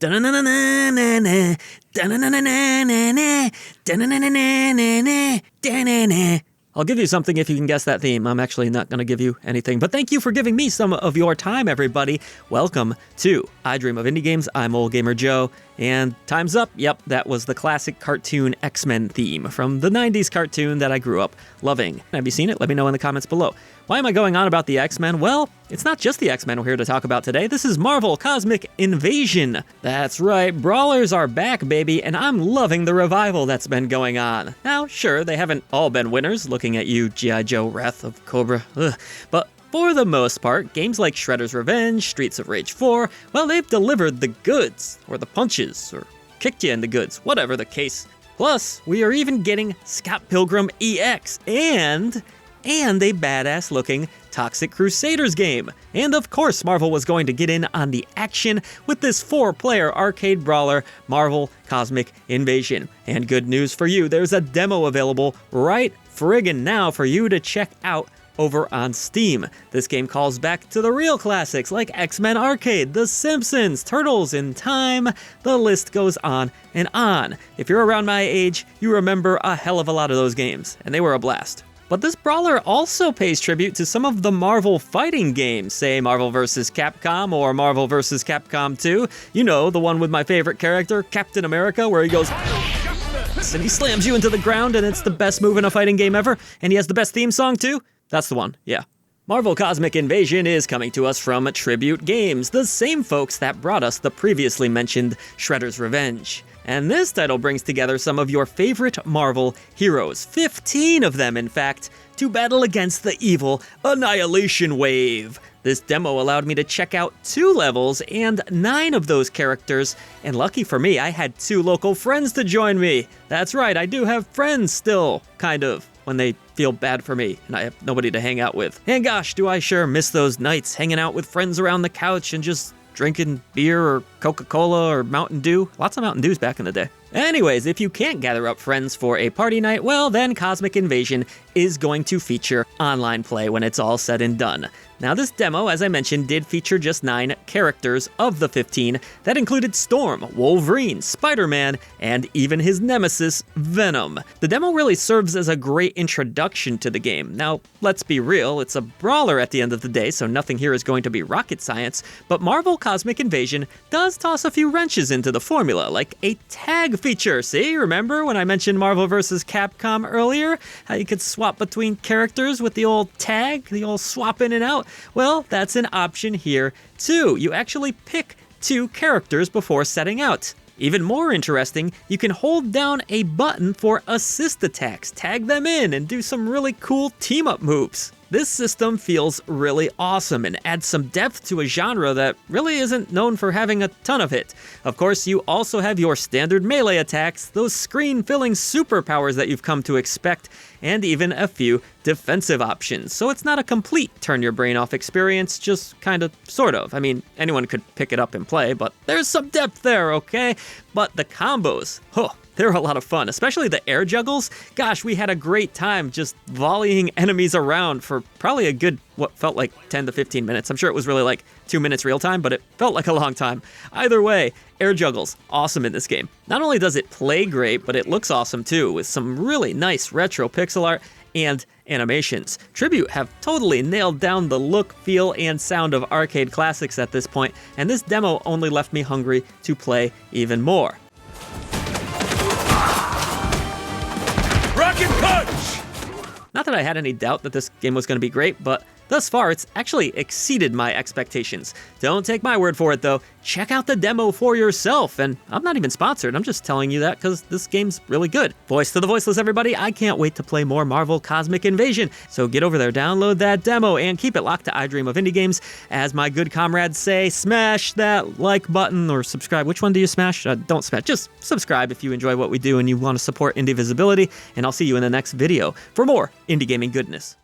Da-na-na-na-na-na, da-na-na-na-na-na, da-na-na-na-na-na-na. I'll give you something if you can guess that theme. I'm actually not going to give you anything, but thank you for giving me some of your time, everybody. Welcome to I Dream of Indie Games. I'm Old Gamer Joe, and time's up. Yep, that was the classic cartoon X-Men theme from the 90s cartoon that I grew up loving. Have you seen it? Let me know in the comments below. Why am I going on about the X-Men? Well, it's not just the X-Men we're here to talk about today. This is Marvel Cosmic Invasion. That's right, Brawlers are back, baby, and I'm loving the revival that's been going on. Now, sure, they haven't all been winners, looking at you, G.I. Joe, Wrath of Cobra, but for the most part, games like Shredder's Revenge, Streets of Rage 4, well, they've delivered the goods, or the punches, or kicked you in the goods, whatever the case. Plus, we are even getting Scott Pilgrim EX, and a badass-looking Toxic Crusaders game. And of course, Marvel was going to get in on the action with this 4-player arcade brawler, Marvel Cosmic Invasion. And good news for you, there's a demo available right friggin' now for you to check out over on Steam. This game calls back to the real classics like X-Men Arcade, The Simpsons, Turtles in Time, the list goes on and on. If you're around my age, you remember a hell of a lot of those games, and they were a blast. But this brawler also pays tribute to some of the Marvel fighting games, say Marvel vs. Capcom or Marvel vs. Capcom 2. You know, the one with my favorite character, Captain America, where he goes and he slams you into the ground and it's the best move in a fighting game ever, and he has the best theme song too. That's the one, yeah. Marvel Cosmic Invasion is coming to us from Tribute Games, the same folks that brought us the previously mentioned Shredder's Revenge. And this title brings together some of your favorite Marvel heroes, 15 of them in fact, to battle against the evil Annihilation Wave. This demo allowed me to check out 2 levels and 9 of those characters, and lucky for me, I had 2 local friends to join me. That's right, I do have friends still, kind of, when they feel bad for me and I have nobody to hang out with. And gosh, do I sure miss those nights hanging out with friends around the couch and just drinking beer or Coca-Cola or Mountain Dew. Lots of Mountain Dews back in the day. Anyways, if you can't gather up friends for a party night, well then Cosmic Invasion is going to feature online play when it's all said and done. Now this demo, as I mentioned, did feature just 9 characters of the 15. That included Storm, Wolverine, Spider-Man, and even his nemesis, Venom. The demo really serves as a great introduction to the game. Now, let's be real, it's a brawler at the end of the day, so nothing here is going to be rocket science, but Marvel Cosmic Invasion does toss a few wrenches into the formula, like a tag feature. See, remember when I mentioned Marvel vs. Capcom earlier? How you could swap between characters with the old tag, the old swap in and out? Well, that's an option here too. You actually pick 2 characters before setting out. Even more interesting, you can hold down a button for assist attacks, tag them in, and do some really cool team-up moves. This system feels really awesome and adds some depth to a genre that really isn't known for having a ton of it. Of course, you also have your standard melee attacks, those screen-filling superpowers that you've come to expect, and even a few defensive options. So it's not a complete turn-your-brain-off experience, just kind of, sort of. I mean, anyone could pick it up and play, but there's some depth there, okay? But the combos, they're a lot of fun, especially the air juggles. Gosh, we had a great time just volleying enemies around for probably a good, what felt like 10 to 15 minutes. I'm sure it was really like 2 minutes real time, but it felt like a long time. Either way, air juggles, awesome in this game. Not only does it play great, but it looks awesome too, with some really nice retro pixel art and animations. Tribute have totally nailed down the look, feel, and sound of arcade classics at this point, and this demo only left me hungry to play even more. Rocket punch! Not that I had any doubt that this game was going to be great, but thus far it's actually exceeded my expectations. Don't take my word for it though, check out the demo for yourself, and I'm not even sponsored, I'm just telling you that because this game's really good. Voice to the voiceless, everybody, I can't wait to play more Marvel Cosmic Invasion, so get over there, download that demo, and keep it locked to I Dream of Indie Games. As my good comrades say, smash that like button or subscribe. Which one do you smash? Don't smash, just subscribe if you enjoy what we do and you want to support indie visibility, and I'll see you in the next video for more indie gaming goodness.